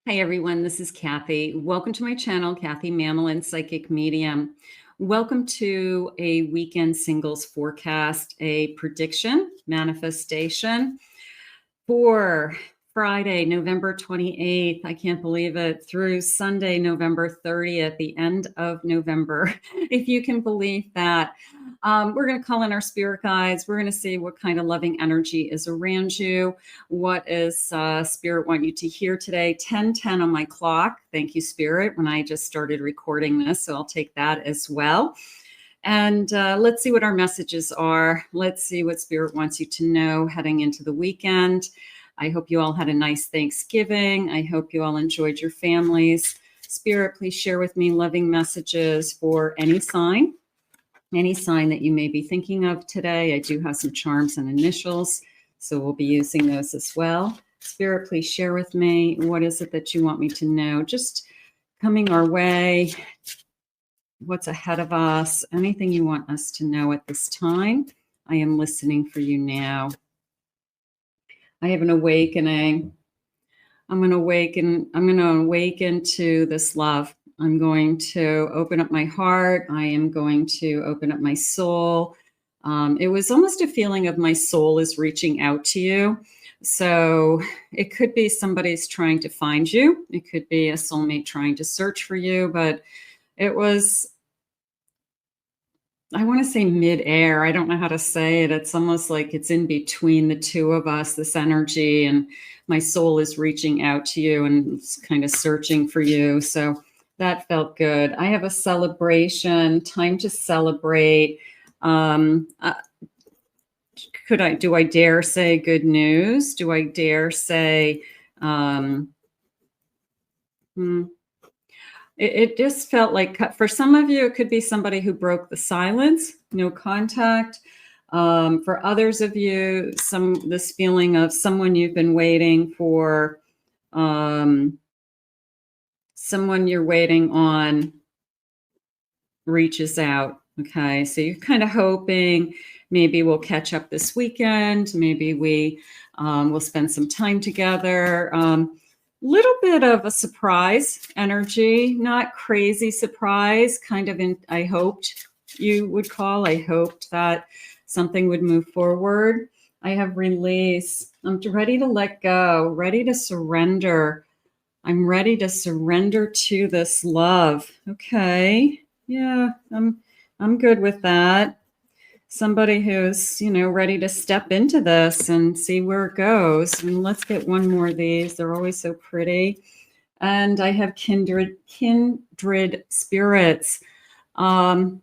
Hi everyone, this is Kathy. Welcome to my channel, Kathy Mamelin, Psychic Medium. Welcome to a weekend singles forecast, a prediction, manifestation for Friday, November 28th. I can't believe it. Through Sunday, November 30th, the end of November. If you can believe that. We're going to call in our spirit guides. We're going to see what kind of loving energy is around you. What is Spirit want you to hear today? 10:10 on my clock. Thank you, Spirit, when I just started recording this. So I'll take that as well. And let's see what our messages are. Let's see what Spirit wants you to know heading into the weekend. I hope you all had a nice Thanksgiving. I hope you all enjoyed your families. Spirit, please share with me loving messages for any sign that you may be thinking of today. I do have some charms and initials, so we'll be using those as well. Spirit, please share with me, what is it that you want me to know? Just coming our way, what's ahead of us, anything you want us to know at this time. I am listening for you now. I have an awakening. I'm going to awaken to this love. I'm going to open up my heart. I am going to open up my soul. It was almost a feeling of my soul is reaching out to you. So it could be somebody's trying to find you. It could be a soulmate trying to search for you, but it was, I want to say midair. I don't know how to say it. It's almost like it's in between the two of us, this energy, and my soul is reaching out to you and it's kind of searching for you. So that felt good. I have a celebration, time to celebrate. Do I dare say good news? Do I dare say, It just felt like, for some of you, it could be somebody who broke the silence, no contact. For others of you, this feeling of someone you've been waiting for, someone you're waiting on reaches out. Okay, so you're kind of hoping maybe we'll catch up this weekend. Maybe we will spend some time together. Little bit of a surprise energy, not crazy surprise, kind of I hoped you would call. I hoped that something would move forward. I have release. I'm ready to let go, ready to surrender. I'm ready to surrender to this love. Okay. Yeah, I'm good with that. Somebody who's, ready to step into this and see where it goes. And let's get one more of these. They're always so pretty. And I have kindred spirits. I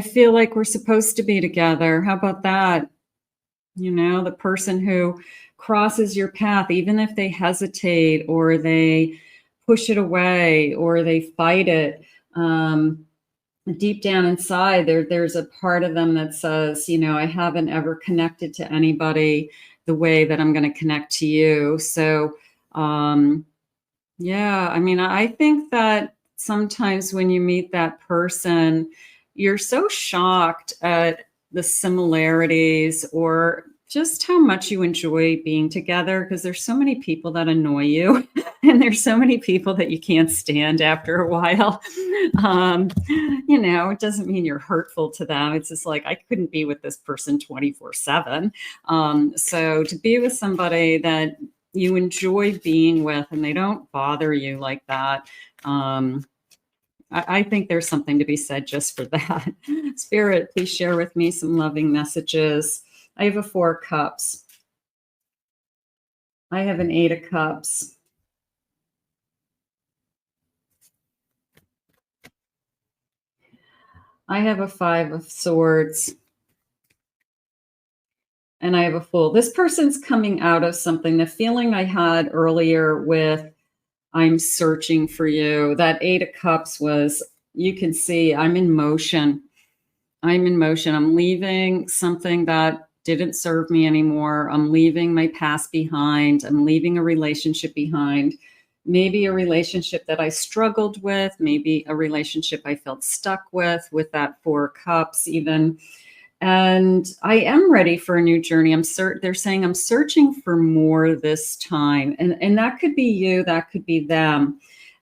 feel like we're supposed to be together. How about that? The person who crosses your path, even if they hesitate or they push it away or they fight it, deep down inside, there's a part of them that says, I haven't ever connected to anybody the way that I'm going to connect to you. So, yeah, I think that sometimes when you meet that person, you're so shocked at the similarities or just how much you enjoy being together, because there's so many people that annoy you and there's so many people that you can't stand after a while. It doesn't mean you're hurtful to them. It's just like, I couldn't be with this person 24/7. So to be with somebody that you enjoy being with and they don't bother you like that, I think there's something to be said just for that. Spirit, please share with me some loving messages. I have a 4 of Cups. I have an 8 of Cups. I have a 5 of Swords. And I have a Fool. This person's coming out of something. The feeling I had earlier with I'm searching for you, that 8 of Cups was, you can see I'm in motion. I'm in motion. I'm leaving something that didn't serve me anymore. I'm leaving my past behind. I'm leaving a relationship behind. Maybe a relationship that I struggled with, maybe a relationship I felt stuck with that 4 of Cups even. And I am ready for a new journey. They're saying I'm searching for more this time. And that could be you, that could be them.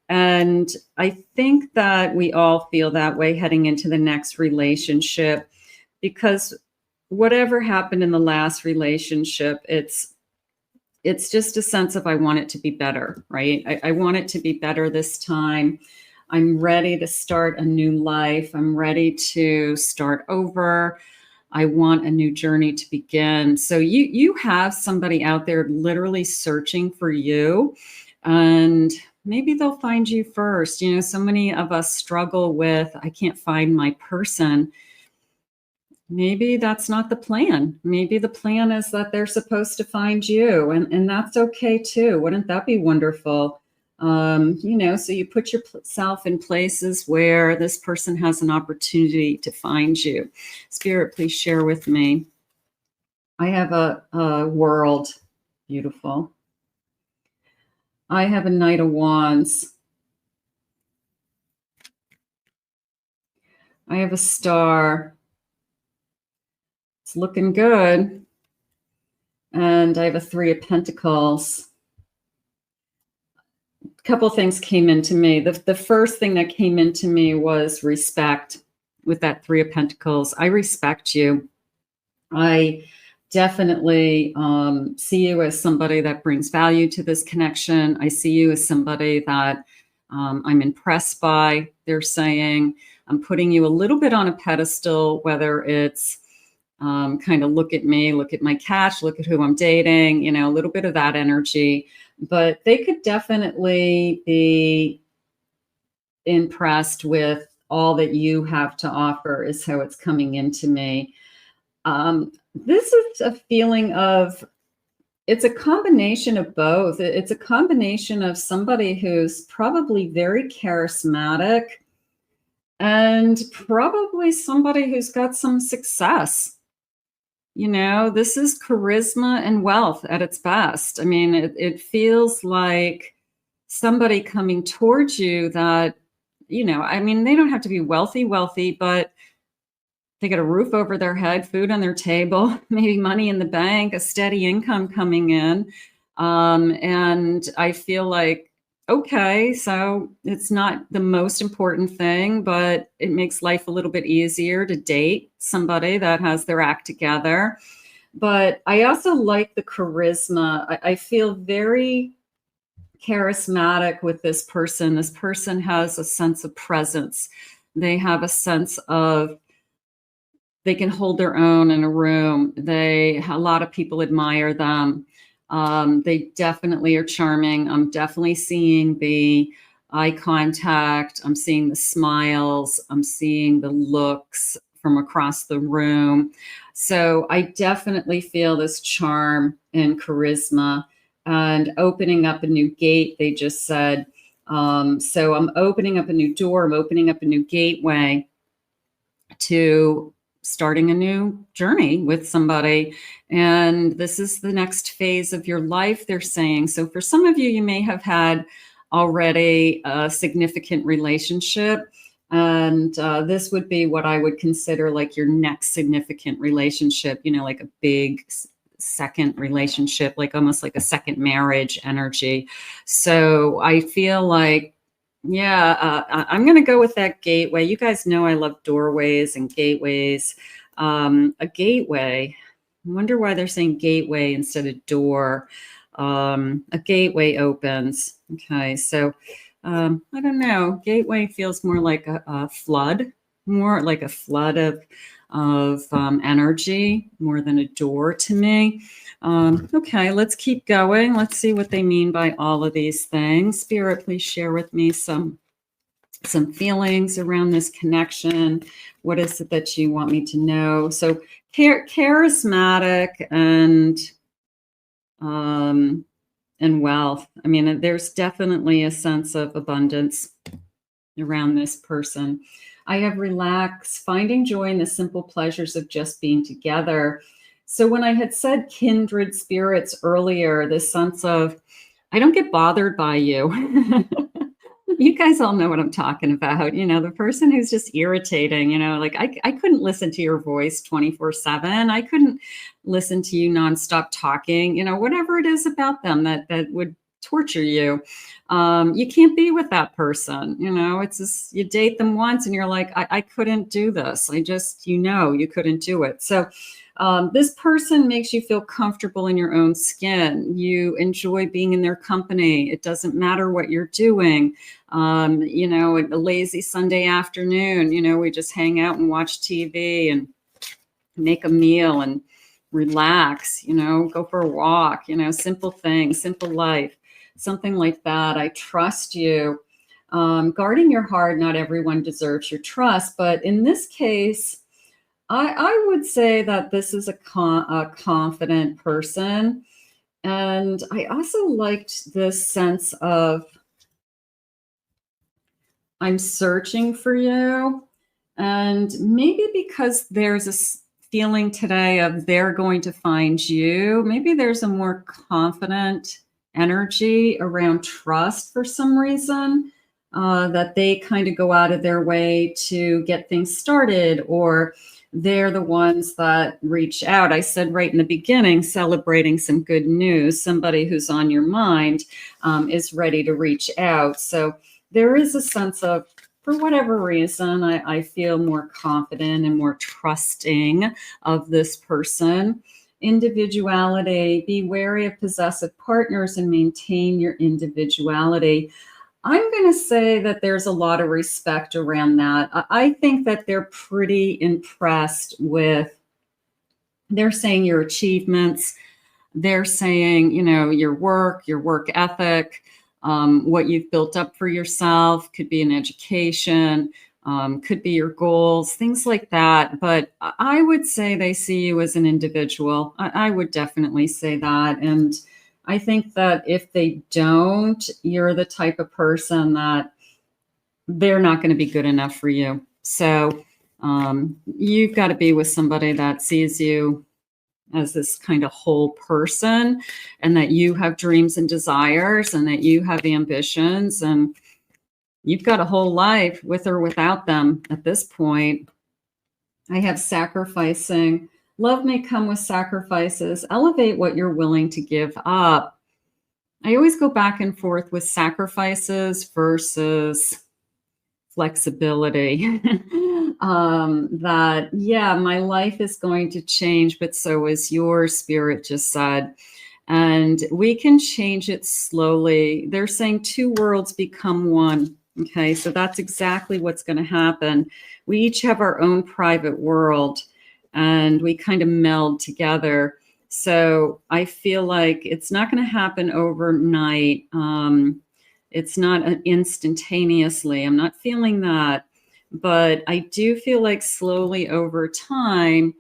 And I think that we all feel that way heading into the next relationship, because whatever happened in the last relationship, it's just a sense of I want it to be better, right? I want it to be better this time. I'm ready to start a new life. I'm ready to start over. I want a new journey to begin. So you have somebody out there literally searching for you, and maybe they'll find you first. You know, so many of us struggle with, I can't find my person. Maybe that's not the plan. Maybe the plan is that they're supposed to find you, and that's okay too. Wouldn't that be wonderful? You know, so you put yourself in places where this person has an opportunity to find you. Spirit, please share with me. I have a world. Beautiful. I have a Knight of Wands. I have a star. It's looking good. And I have a Three of Pentacles. A couple of things came into me. The first thing that came into me was respect with that Three of Pentacles. I respect you. I definitely see you as somebody that brings value to this connection. I see you as somebody that I'm impressed by. They're saying I'm putting you a little bit on a pedestal, whether it's kind of look at me, look at my catch, look at who I'm dating, you know, a little bit of that energy. But they could definitely be impressed with all that you have to offer, is how it's coming into me. This is a feeling of, it's a combination of both. It's a combination of somebody who's probably very charismatic and probably somebody who's got some success. You know, this is charisma and wealth at its best. I mean, it feels like somebody coming towards you that, you know, I mean, they don't have to be wealthy, but they got a roof over their head, food on their table, maybe money in the bank, a steady income coming in. And I feel like, okay, so it's not the most important thing, but it makes life a little bit easier to date somebody that has their act together. But I also like the charisma. I feel very charismatic with this person. This person has a sense of presence. They have a sense of, they can hold their own in a room. A lot of people admire them. They definitely are charming. I'm definitely seeing the eye contact. I'm seeing the smiles. I'm seeing the looks from across the room. So I definitely feel this charm and charisma, and opening up a new gate, they just said. So I'm opening up a new door. I'm opening up a new gateway to starting a new journey with somebody. And this is the next phase of your life, they're saying. So for some of you, you may have had already a significant relationship. And this would be what I would consider like your next significant relationship, you know, like a big second relationship, like almost like a second marriage energy. So I feel like, yeah, I'm going to go with that gateway. You guys know I love doorways and gateways. A gateway, I wonder why they're saying gateway instead of door. A gateway opens. Okay, so I don't know. Gateway feels more like a flood, more like a flood of energy, more than a door to me. Okay, let's keep going. Let's see what they mean by all of these things. Spirit, please share with me some feelings around this connection. What is it that you want me to know? So charismatic and wealth. I mean, there's definitely a sense of abundance around this person. I have relaxed, finding joy in the simple pleasures of just being together. So when I had said kindred spirits earlier, this sense of, I don't get bothered by you. You guys all know what I'm talking about. You know, the person who's just irritating, you know, like I couldn't listen to your voice 24/7. I couldn't listen to you nonstop talking, you know, whatever it is about them that would torture you. You can't be with that person. You know, it's just, you date them once and you're like, I couldn't do this. I just, you know, you couldn't do it. So this person makes you feel comfortable in your own skin. You enjoy being in their company. It doesn't matter what you're doing. You know, a lazy Sunday afternoon, you know, we just hang out and watch TV and make a meal and relax, you know, go for a walk, you know, simple things, simple life, something like that. I trust you. Guarding your heart, not everyone deserves your trust. But in this case, I would say that this is a confident person. And I also liked this sense of, I'm searching for you. And maybe because there's a feeling today of they're going to find you, maybe there's a more confident energy around trust for some reason, that they kind of go out of their way to get things started, or they're the ones that reach out. I said right in the beginning, celebrating some good news, somebody who's on your mind is ready to reach out. So there is a sense of, for whatever reason, I feel more confident and more trusting of this person. Individuality, be wary of possessive partners and maintain your individuality. I'm going to say that there's a lot of respect around that. I think that they're pretty impressed with, they're saying your achievements. They're saying, you know, your work ethic, what you've built up for yourself, could be an education, could be your goals, things like that. But I would say they see you as an individual. I would definitely say that. And I think that if they don't, you're the type of person that they're not going to be good enough for you. So you've got to be with somebody that sees you as this kind of whole person, and that you have dreams and desires, and that you have ambitions, and you've got a whole life with or without them at this point. I have sacrificing. Love may come with sacrifices. Elevate what you're willing to give up. I always go back and forth with sacrifices versus flexibility. That, yeah, my life is going to change, but so is yours, Spirit just said. And we can change it slowly. They're saying two worlds become one. Okay, so that's exactly what's going to happen. We each have our own private world, and we kind of meld together. So I feel like it's not going to happen overnight. It's not instantaneously. I'm not feeling that. But I do feel like slowly over time,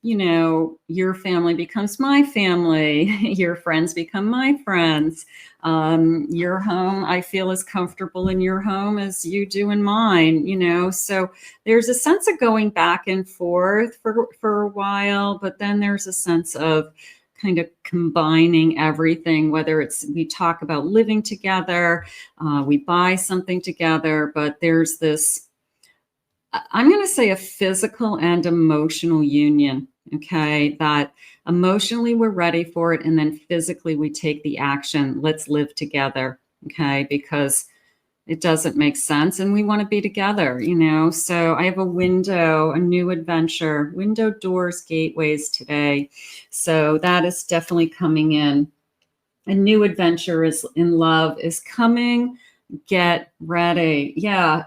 you know, your family becomes my family, your friends become my friends. Your home, I feel as comfortable in your home as you do in mine, you know. So there's a sense of going back and forth for a while, but then there's a sense of kind of combining everything, whether it's, we talk about living together, we buy something together, but there's this, I'm going to say, a physical and emotional union. Okay. That emotionally we're ready for it. And then physically we take the action. Let's live together. Okay. Because it doesn't make sense. And we want to be together, you know? So I have a window, a new adventure, window, doors, gateways today. So that is definitely coming in. A new adventure is in love is coming. Get ready. Yeah.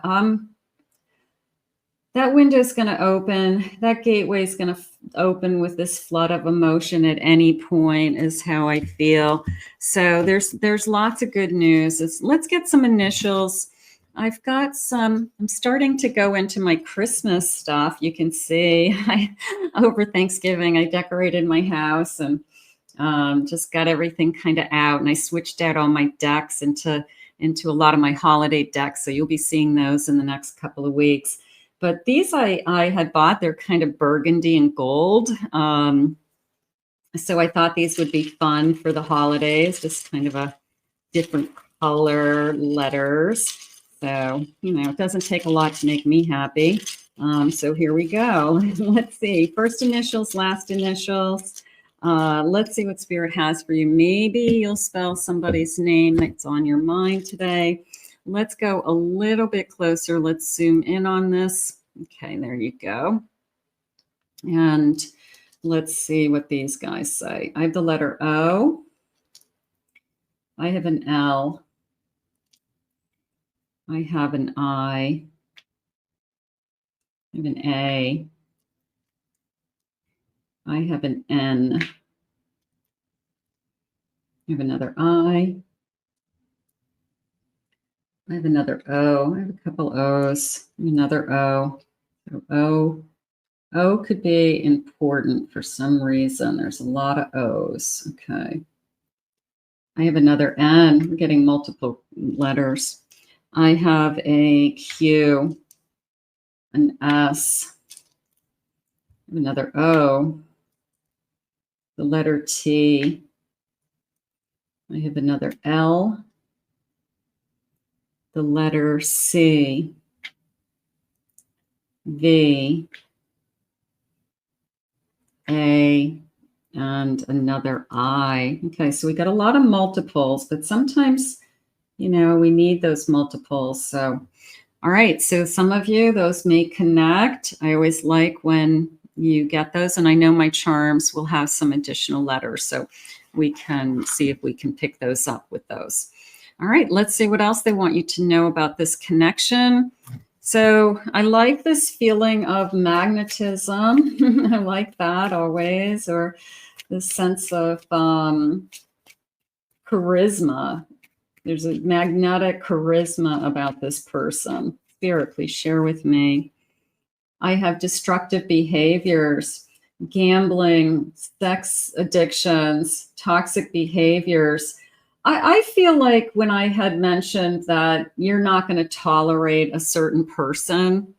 That window is going to open. That gateway is going to open with this flood of emotion at any point, is how I feel. So there's lots of good news. Let's get some initials. I've got some, I'm starting to go into my Christmas stuff. You can see over Thanksgiving, I decorated my house and just got everything kind of out. And I switched out all my decks into a lot of my holiday decks. So you'll be seeing those in the next couple of weeks. But these I had bought, they're kind of burgundy and gold. So I thought these would be fun for the holidays, just kind of a different color letters So, you know, it doesn't take a lot to make me happy. So here we go. Let's see. First initials, last initials. Let's see what Spirit has for you. Maybe you'll spell somebody's name that's on your mind today. Let's go a little bit closer. Let's zoom in on this. Okay, there you go. And let's see what these guys say. I have the letter O. I have an L. I have an I. I have an A. I have an N. I have another I. I have another O. I have a couple O's. Another O. So O could be important for some reason. There's a lot of O's. Okay. I have another N. We're getting multiple letters. I have a Q, an S, I have another O, the letter T. I have another L, the letter C, V, A, and another I. Okay, so we got a lot of multiples, but sometimes, you know, we need those multiples. So, all right, so some of you, those may connect. I always like when you get those, and I know my charms will have some additional letters, so we can see if we can pick those up with those. All right, let's see what else they want you to know about this connection. So I like this feeling of magnetism. I like that always, or this sense of charisma. There's a magnetic charisma about this person. Spirit, please share with me. I have destructive behaviors, gambling, sex addictions, toxic behaviors. I feel like when I had mentioned that you're not going to tolerate a certain person,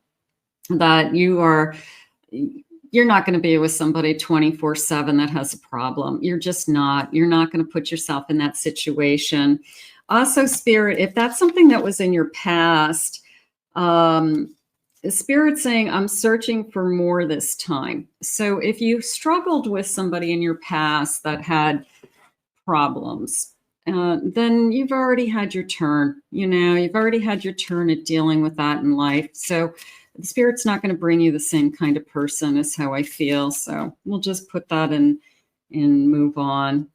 that you're not going to be with somebody 24/7 that has a problem. You're just not. You're not going to put yourself in that situation. Also, Spirit, if that's something that was in your past, Spirit's saying, I'm searching for more this time. So if you struggled with somebody in your past that had problems, then you've already had your turn. You know, you've already had your turn at dealing with that in life. So the Spirit's not going to bring you the same kind of person, is how I feel. So we'll just put that in and move on.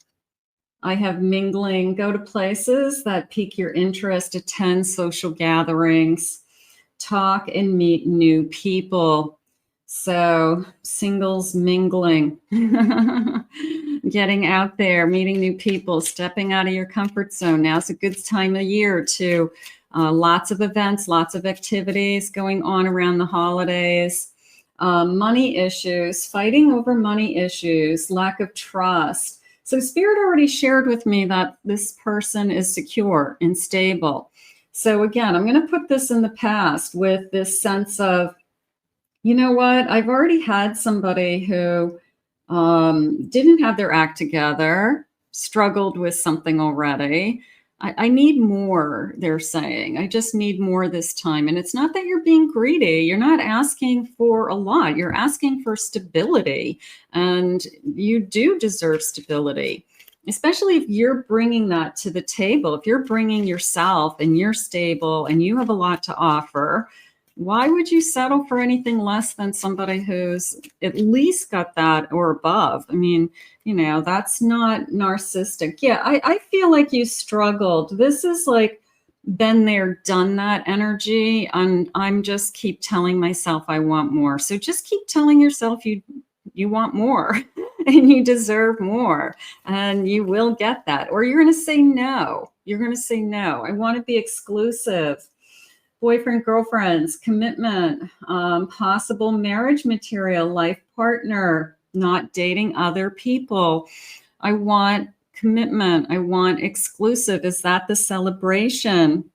I have mingling, go to places that pique your interest, attend social gatherings, talk and meet new people. So singles mingling, getting out there, meeting new people, stepping out of your comfort zone. Now's a good time of year to lots of events, lots of activities going on around the holidays. Money issues, fighting over money issues, lack of trust. So Spirit already shared with me that this person is secure and stable. So again, I'm going to put this in the past with this sense of, you know what, I've already had somebody who didn't have their act together, struggled with something already. I need more, they're saying. I just need more this time. And it's not that you're being greedy. You're not asking for a lot. You're asking for stability. And you do deserve stability, especially if you're bringing that to the table. If you're bringing yourself and you're stable and you have a lot to offer, why would you settle for anything less than somebody who's at least got that or above? I mean, you know, that's not narcissistic. Yeah, I feel like you struggled. This is like been there, done that energy. And I'm just keep telling myself I want more. So just keep telling yourself you want more and you deserve more and you will get that. Or you're going to say no. You're going to say no. I want to be exclusive. Boyfriend, girlfriends, commitment, possible marriage material, life partner, not dating other people. I want commitment. I want exclusive. Is that the celebration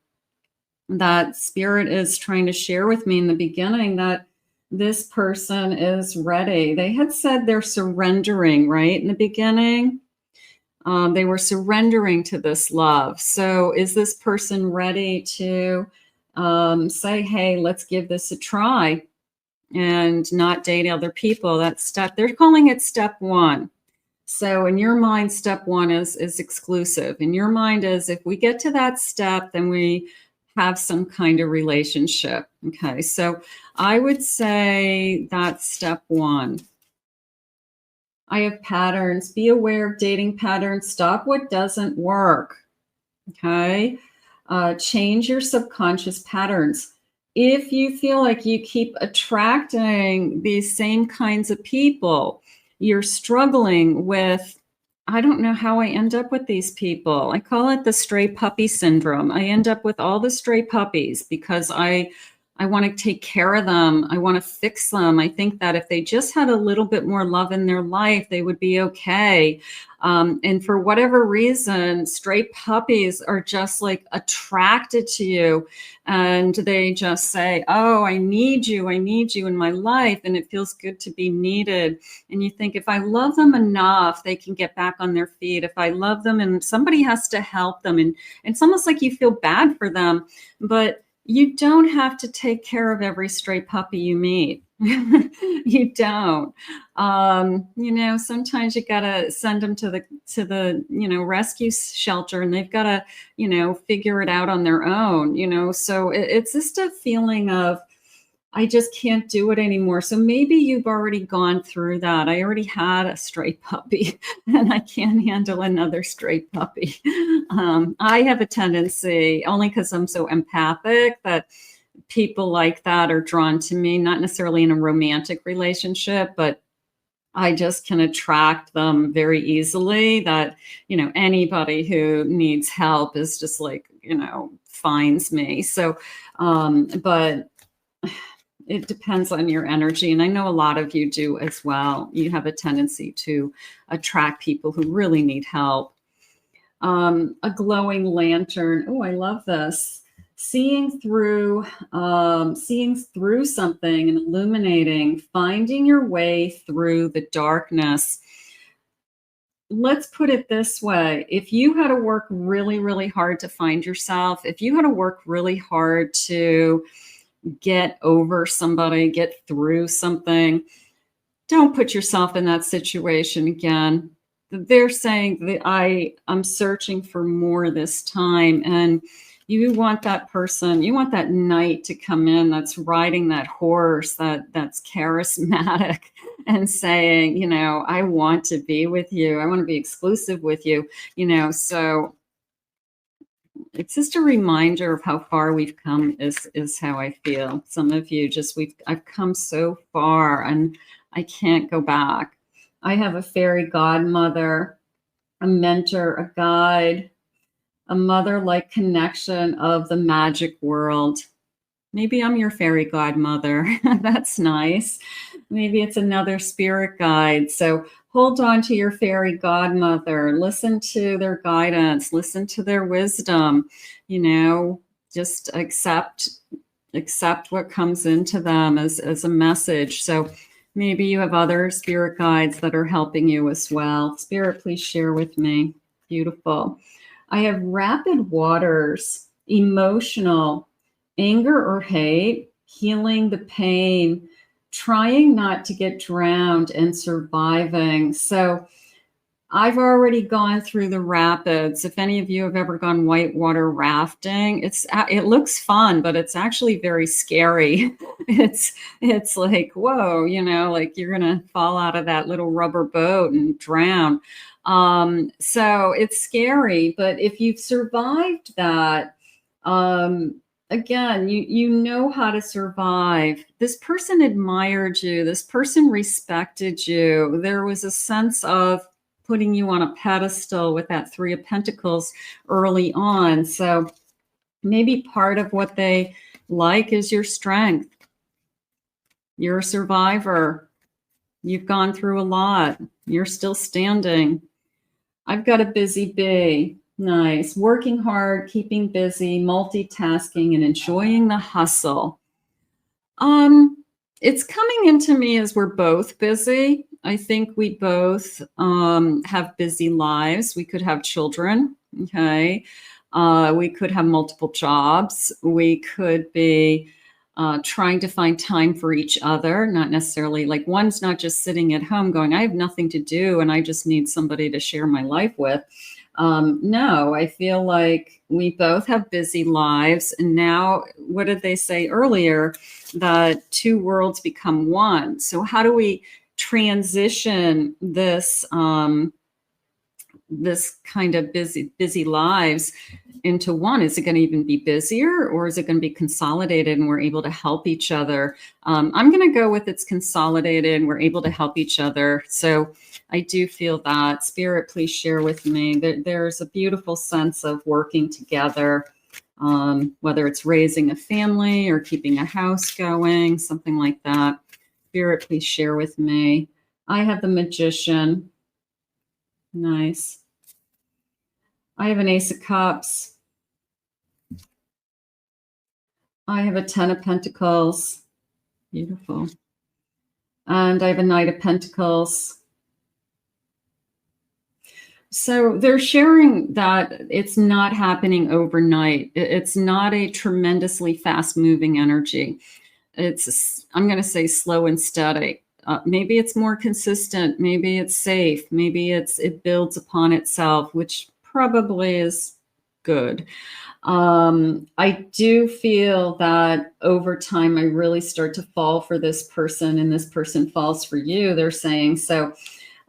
that Spirit is trying to share with me in the beginning, that this person is ready? They had said they're surrendering, right? In the beginning, they were surrendering to this love. So is this person ready to Say, hey, let's give this a try and not date other people. That's step, they're calling it step one. So in your mind, step one is exclusive. In your mind is, if we get to that step, then we have some kind of relationship. Okay, so I would say that's step one. I have patterns. Be aware of dating patterns. Stop what doesn't work. Okay, change your subconscious patterns. If you feel like you keep attracting these same kinds of people, you're struggling with, I don't know how I end up with these people. I call it the stray puppy syndrome. I end up with all the stray puppies because I want to take care of them. I want to fix them. I think that if they just had a little bit more love in their life, they would be okay. And for whatever reason, stray puppies are just like attracted to you. And they just say, oh, I need you in my life. And it feels good to be needed. And you think, if I love them enough, they can get back on their feet. If I love them, and somebody has to help them. And it's almost like you feel bad for them. But you don't have to take care of every stray puppy you meet. You don't. Sometimes you gotta send them to the rescue shelter, and they've gotta, figure it out on their own. So it's just a feeling of, I just can't do it anymore. So maybe you've already gone through that. I already had a stray puppy and I can't handle another stray puppy. I have a tendency, only because I'm so empathic, that people like that are drawn to me, not necessarily in a romantic relationship, but I just can attract them very easily. That, anybody who needs help is just like, finds me. So, but it depends on your energy. And I know a lot of you do as well. You have a tendency to attract people who really need help. A glowing lantern. Oh, I love this. Seeing through something and illuminating, finding your way through the darkness. Let's put it this way. If you had to work really, really hard to find yourself, if you had to work really hard to get over somebody, get through something, don't put yourself in that situation again. They're saying that I'm searching for more this time. And you want that person, you want that knight to come in that's riding that horse, that's charismatic and saying, I want to be with you. I want to be exclusive with you, so it's just a reminder of how far we've come is how I feel. Some of you I've come so far and I can't go back. I have a fairy godmother, a mentor, a guide, a mother-like connection of the magic world. Maybe I'm your fairy godmother. That's nice. Maybe it's another spirit guide. So hold on to your fairy godmother. Listen to their guidance. Listen to their wisdom. Just accept what comes into them as a message. So maybe you have other spirit guides that are helping you as well. Spirit, please share with me. Beautiful. I have rapid waters, emotional, anger or hate, healing the pain, trying not to get drowned, and surviving. So I've already gone through the rapids. If any of you have ever gone whitewater rafting, it looks fun, but it's actually very scary. It's like, whoa, like you're going to fall out of that little rubber boat and drown. So it's scary, but if you've survived that, again, you know how to survive. This person admired you. This person respected you. There was a sense of putting you on a pedestal with that Three of Pentacles early on. So maybe part of what they like is your strength. You're a survivor. You've gone through a lot. You're still standing. I've got a busy bee. Nice. Working hard, keeping busy, multitasking, and enjoying the hustle. It's coming into me as we're both busy. I think we both have busy lives. We could have children. Okay. We could have multiple jobs. We could be trying to find time for each other, not necessarily like one's not just sitting at home going, I have nothing to do and I just need somebody to share my life with. No, I feel like we both have busy lives. And now, what did they say earlier? That two worlds become one. So how do we transition this this kind of busy lives into one? Is it going to even be busier, or is it going to be consolidated and we're able to help each other? I'm going to go with it's consolidated and we're able to help each other. So I do feel that. Spirit, please share with me. There's a beautiful sense of working together, whether it's raising a family or keeping a house going, something like that. Spirit, please share with me. I have the Magician. Nice. I have an Ace of Cups. I have a 10 of Pentacles. Beautiful. And I have a Knight of Pentacles. So they're sharing that it's not happening overnight. It's not a tremendously fast-moving energy. It's, I'm going to say, slow and steady. Maybe it's more consistent. Maybe it's safe. Maybe it builds upon itself, which probably is good. I do feel that over time, I really start to fall for this person and this person falls for you, they're saying. So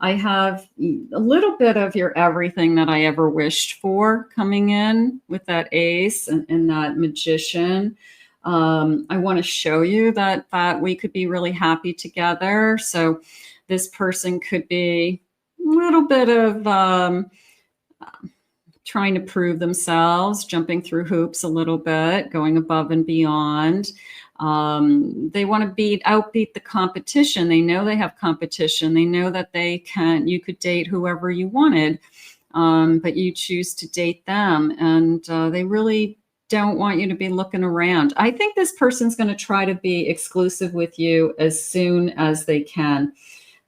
I have a little bit of your everything that I ever wished for coming in with that Ace and that Magician. I want to show you that we could be really happy together. So this person could be a little bit of trying to prove themselves, jumping through hoops a little bit, going above and beyond. They want to outbeat the competition. They know they have competition. They know that you could date whoever you wanted, but you choose to date them. And they really don't want you to be looking around. I think this person's going to try to be exclusive with you as soon as they can.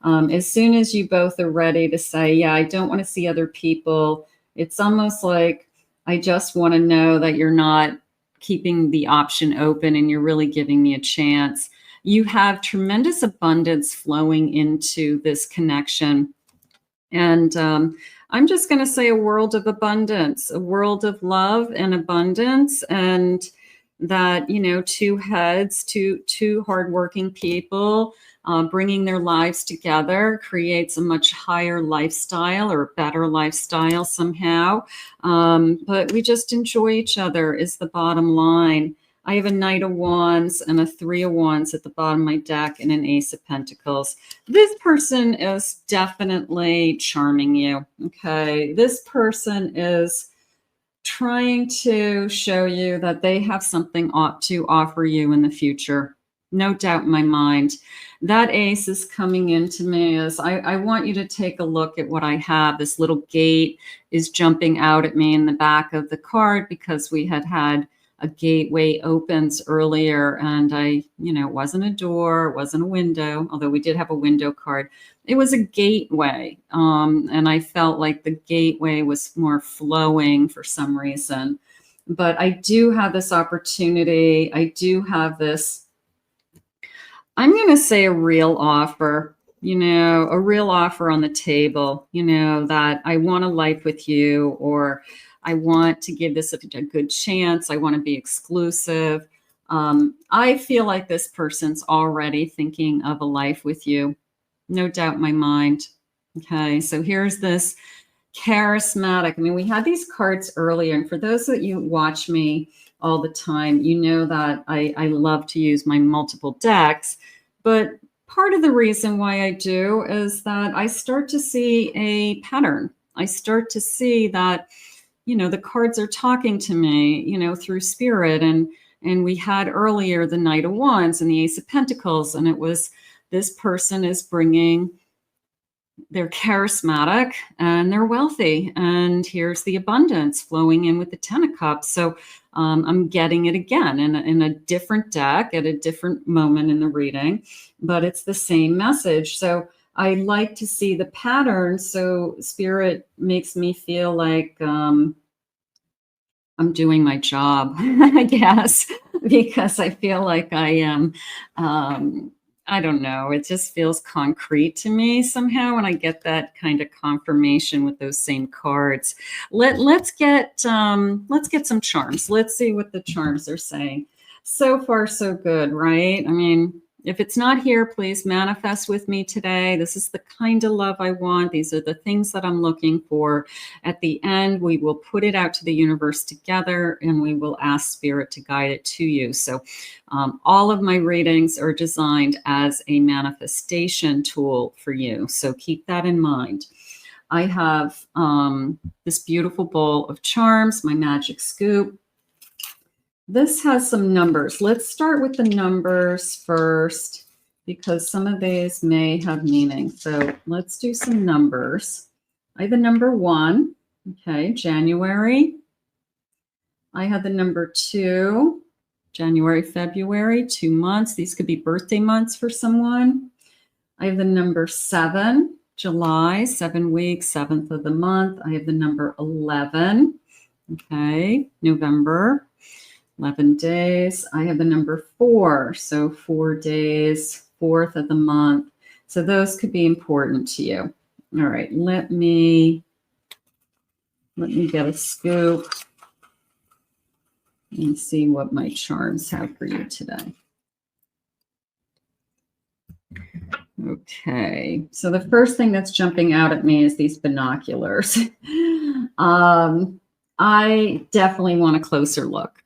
As soon as you both are ready to say, yeah, I don't want to see other people. It's almost like, I just want to know that you're not keeping the option open and you're really giving me a chance. You have tremendous abundance flowing into this connection. And I'm just going to say a world of abundance, a world of love and abundance. And that, you know, two heads, two hardworking people, bringing their lives together creates a much higher lifestyle or a better lifestyle somehow. But we just enjoy each other is the bottom line. I have a Knight of Wands and a 3 of Wands at the bottom of my deck and an Ace of Pentacles. This person is definitely charming you. Okay. This person is trying to show you that they have something to offer you in the future. No doubt in my mind. That Ace is coming into me as I want you to take a look at what I have. This little gate is jumping out at me in the back of the card because we had a gateway opens earlier and it wasn't a door, it wasn't a window, although we did have a window card. It was a gateway. And I felt like the gateway was more flowing for some reason. But I do have this opportunity. I do have this, I'm going to say a real offer, a real offer on the table, that I want a life with you, or I want to give this a good chance. I want to be exclusive. I feel like this person's already thinking of a life with you. No doubt in my mind. Okay, so here's this charismatic. I mean, we had these cards earlier, and for those that you watch me all the time, you know that I love to use my multiple decks. But part of the reason why I do is that I start to see a pattern. I start to see that, the cards are talking to me, through spirit. And we had earlier the Knight of Wands and the Ace of Pentacles, and it was this person is bringing, they're charismatic and they're wealthy. And here's the abundance flowing in with the 10 of Cups. So I'm getting it again in a different deck at a different moment in the reading, but it's the same message. So I like to see the pattern. So spirit makes me feel like I'm doing my job, I guess, because I feel like I am, I don't know, it just feels concrete to me somehow when I get that kind of confirmation with those same cards. Let's get some charms. Let's see what the charms are saying. So far, so good, right? I mean, if it's not here, please manifest with me today. This is the kind of love I want. These are the things that I'm looking for. At the end, we will put it out to the universe together and we will ask Spirit to guide it to you. So all of my readings are designed as a manifestation tool for you. So keep that in mind. I have this beautiful bowl of charms, my magic scoop. This has some numbers. Let's start with the numbers first because some of these may have meaning. So let's do some numbers. I have the number 1, okay, January. I have the number 2, January, February, 2 months. These could be birthday months for someone. I have the number 7, July, 7 weeks, 7th of the month. I have the number 11, okay, November. 11 days. I have the number 4, so 4 days, 4th of the month. So those could be important to you. All right, let me get a scoop and see what my charms have for you today. Okay, so the first thing that's jumping out at me is these binoculars. I definitely want a closer look.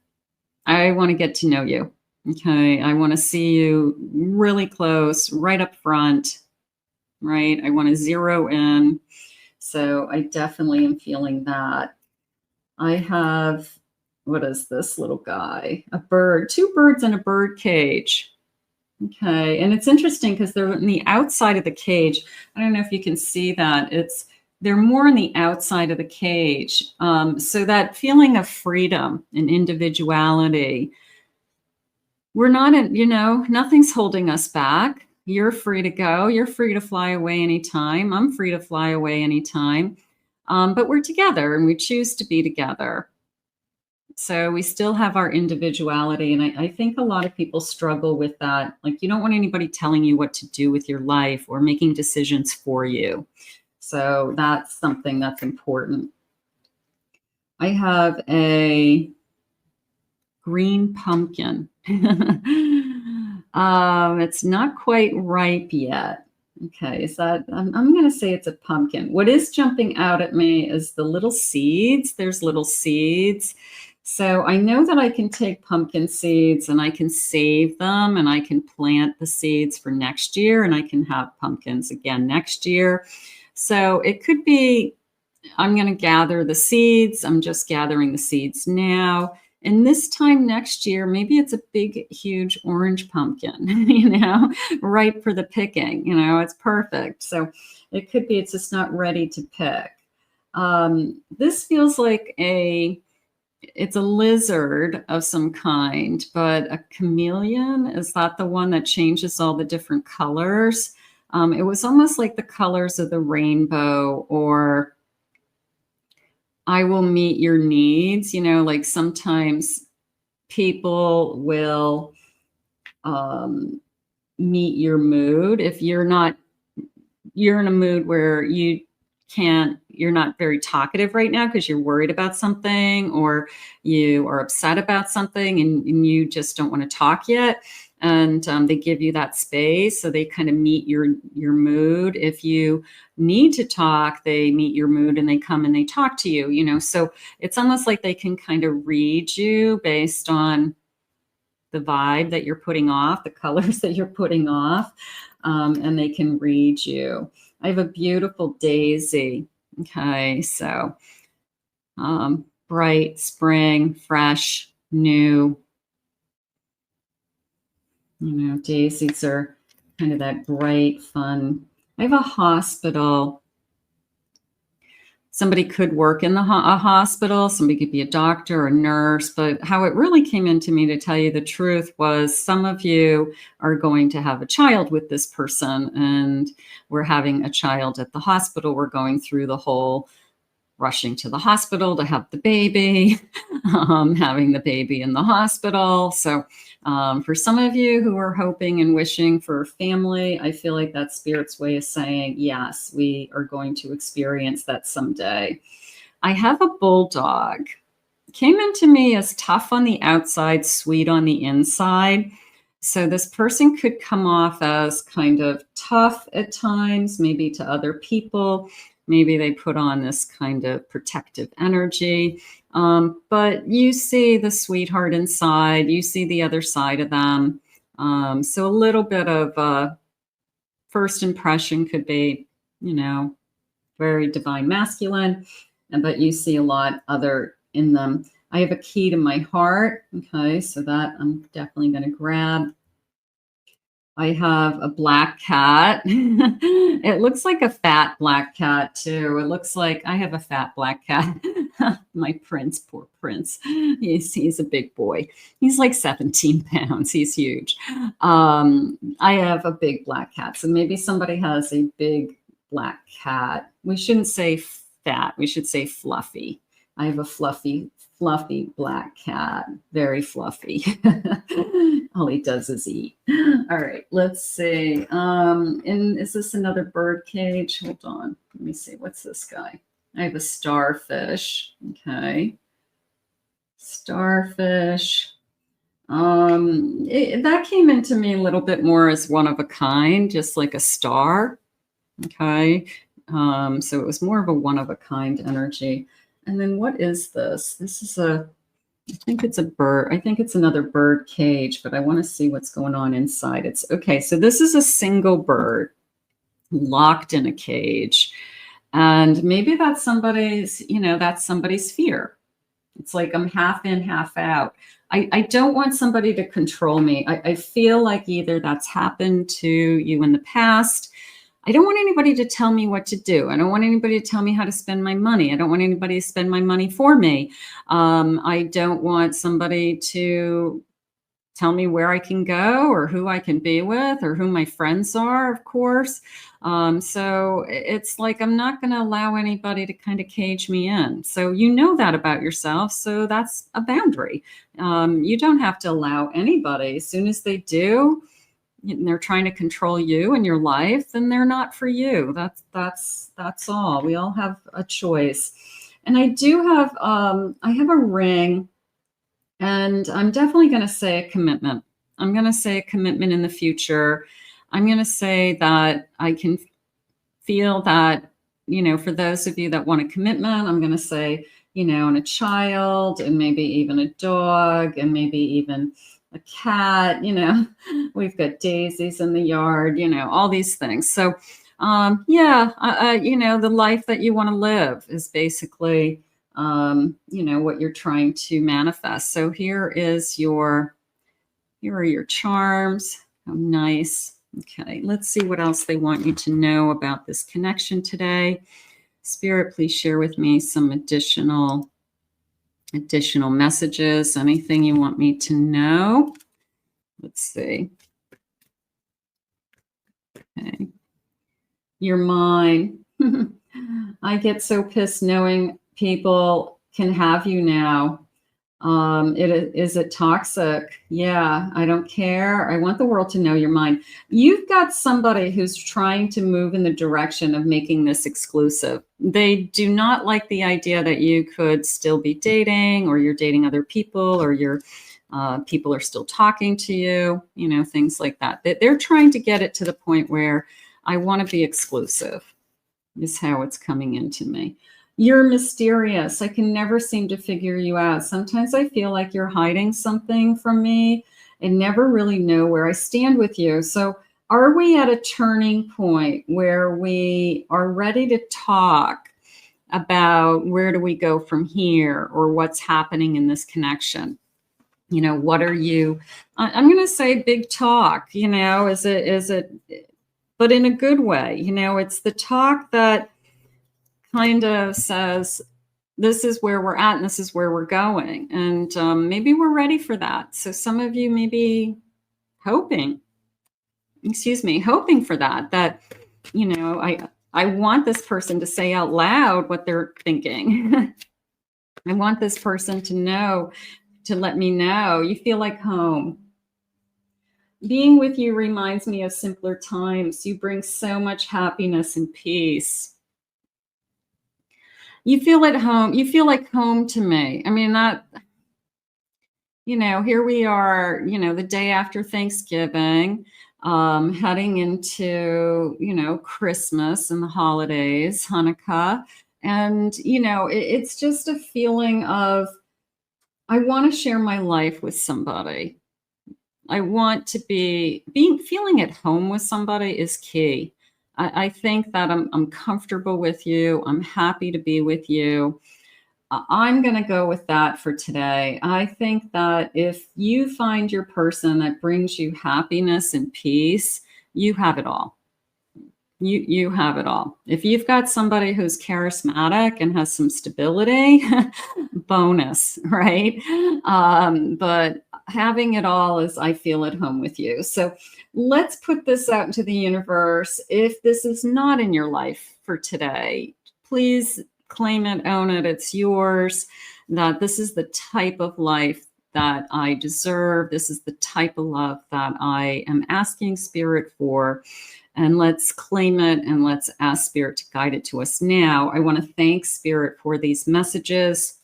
I want to get to know you. Okay. I want to see you really close, right up front, right? I want to zero in. So I definitely am feeling that. I have, what is this little guy? A bird, 2 birds in a bird cage. Okay. And it's interesting because they're on the outside of the cage. I don't know if you can see that. They're more on the outside of the cage. So that feeling of freedom and individuality, we're not in, nothing's holding us back. You're free to go. You're free to fly away anytime. I'm free to fly away anytime. But we're together and we choose to be together. So we still have our individuality. And I think a lot of people struggle with that. Like you don't want anybody telling you what to do with your life or making decisions for you. So that's something that's important. I have a green pumpkin. It's not quite ripe yet. Okay, is that, I'm going to say it's a pumpkin. What is jumping out at me is the little seeds. There's little seeds. So I know that I can take pumpkin seeds and I can save them and I can plant the seeds for next year and I can have pumpkins again next year. So it could be, I'm going to gather the seeds. I'm just gathering the seeds now. And this time next year, maybe it's a big, huge orange pumpkin, ripe for the picking, it's perfect. So it could be, it's just not ready to pick. This feels like it's a lizard of some kind, but a chameleon. Is that the one that changes all the different colors? It was almost like the colors of the rainbow, or I will meet your needs. Like sometimes people will meet your mood. If you're in a mood where you're not very talkative right now because you're worried about something or you are upset about something and you just don't want to talk yet. And they give you that space. So they kind of meet your mood. If you need to talk, they meet your mood and they come and they talk to you, so it's almost like they can kind of read you based on the vibe that you're putting off, the colors that you're putting off, and they can read you. I have a beautiful daisy. Okay. So bright, spring, fresh, new. Daisies are kind of that bright, fun. I have a hospital. Somebody could work in a hospital. Somebody could be a doctor or a nurse. But how it really came into me, to tell you the truth, was some of you are going to have a child with this person. And we're having a child at the hospital. We're going through the whole rushing to the hospital to have the baby. having the baby in the hospital. So for some of you who are hoping and wishing for family, I feel like that's Spirit's way of saying, yes, we are going to experience that someday. I have a bulldog. Came into me as tough on the outside, sweet on the inside. So this person could come off as kind of tough at times, maybe to other people. Maybe they put on this kind of protective energy. But you see the sweetheart inside. You see the other side of them. So a little bit of first impression could be, you know, very divine masculine, but you see a lot other in them. I have a key to my heart. Okay, so that I'm definitely going to grab. I have a black cat. It looks like a fat black cat too. It looks like I have a fat black cat. My prince, poor prince. He's a big boy. He's like 17 pounds. He's huge. I have a big black cat. So maybe somebody has a big black cat. We shouldn't say fat. We should say fluffy. I have a fluffy black cat, very fluffy. All he does is eat. All right, let's see. And is this another bird cage? Hold on. Let me see. What's this guy? I have a starfish. Okay. Starfish. That came into me a little bit more as one of a kind, just like a star. Okay. So it was more of a one of a kind energy. And then what is this? This is I think it's a bird. I think it's another bird cage, but I want to see what's going on inside. It's okay. So this is a single bird locked in a cage. And maybe that's somebody's, that's somebody's fear. It's like I'm half in, half out. I don't want somebody to control me. I feel like either that's happened to you in the past. I don't want anybody to tell me what to do. I don't want anybody to tell me how to spend my money. I don't want anybody to spend my money for me. I don't want somebody to tell me where I can go or who I can be with or who my friends are, of course. So it's like I'm not going to allow anybody to kind of cage me in. So you know that about yourself. So that's a boundary. You don't have to allow anybody. As soon as they do, and they're trying to control you and your life, then they're not for you. That's all. We all have a choice. And I do have I have a ring, and I'm definitely going to say a commitment. I'm going to say a commitment in the future. I'm going to say that I can feel that, for those of you that want a commitment, I'm going to say, and a child, and maybe even a dog, and maybe even a cat, we've got daisies in the yard, all these things. So, the life that you want to live is basically, what you're trying to manifest. So here are your charms. How nice. Okay, let's see what else they want you to know about this connection today. Spirit, please share with me some additional messages, anything you want me to know. Let's see. Okay. You're mine. I get so pissed knowing people can have you now. Is it toxic? Yeah, I don't care. I want the world to know you're mine. You've got somebody who's trying to move in the direction of making this exclusive. They do not like the idea that you could still be dating, or you're dating other people, or your people are still talking to you, things like that. They're trying to get it to the point where I want to be exclusive, is how it's coming into me. You're mysterious. I can never seem to figure you out. Sometimes I feel like you're hiding something from me and never really know where I stand with you. So are we at a turning point where we are ready to talk about where do we go from here, or what's happening in this connection? What are you, I'm going to say big talk, is it, but in a good way, it's the talk that kind of says, this is where we're at and this is where we're going. And maybe we're ready for that. So some of you may be hoping for that, I want this person to say out loud what they're thinking. I want this person to know, to let me know you feel like home. Being with you reminds me of simpler times. You bring so much happiness and peace. You feel at home. You feel like home to me. I mean, that, here we are, the day after Thanksgiving, heading into, Christmas and the holidays, Hanukkah. And, it's just a feeling of, I want to share my life with somebody. I want to feeling at home with somebody is key. I think that I'm comfortable with you. I'm happy to be with you. I'm going to go with that for today. I think that if you find your person that brings you happiness and peace, you have it all. You have it all. If you've got somebody who's charismatic and has some stability, bonus, right? But having it all is, I feel at home with you. So let's put this out into the universe. If this is not in your life for today, please claim it, own it. It's yours. That this is the type of life that I deserve. This is the type of love that I am asking Spirit for. And let's claim it and let's ask Spirit to guide it to us now. I want to thank Spirit for these messages.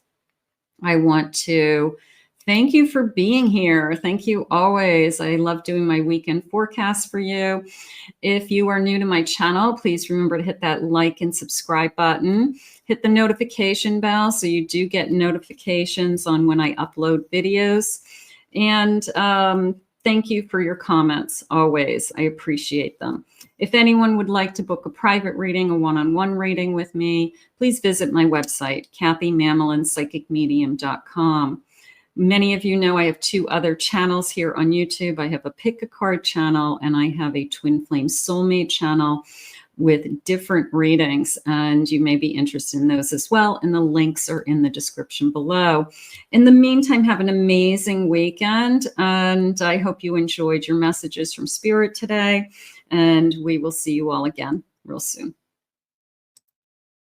I want to thank you for being here. Thank you always. I love doing my weekend forecast for you. If you are new to my channel, please remember to hit that like and subscribe button. Hit the notification bell so you do get notifications on when I upload videos. And thank you for your comments always. I appreciate them. If anyone would like to book a private reading, a one-on-one reading with me, please visit my website, kathymamolinspsychicmedium.com. Many of you know I have 2 other channels here on YouTube. I have a Pick a Card channel and I have a Twin Flame Soulmate channel with different readings, and you may be interested in those as well. And the links are in the description below. In the meantime, have an amazing weekend, and I hope you enjoyed your messages from Spirit today, and we will see you all again real soon.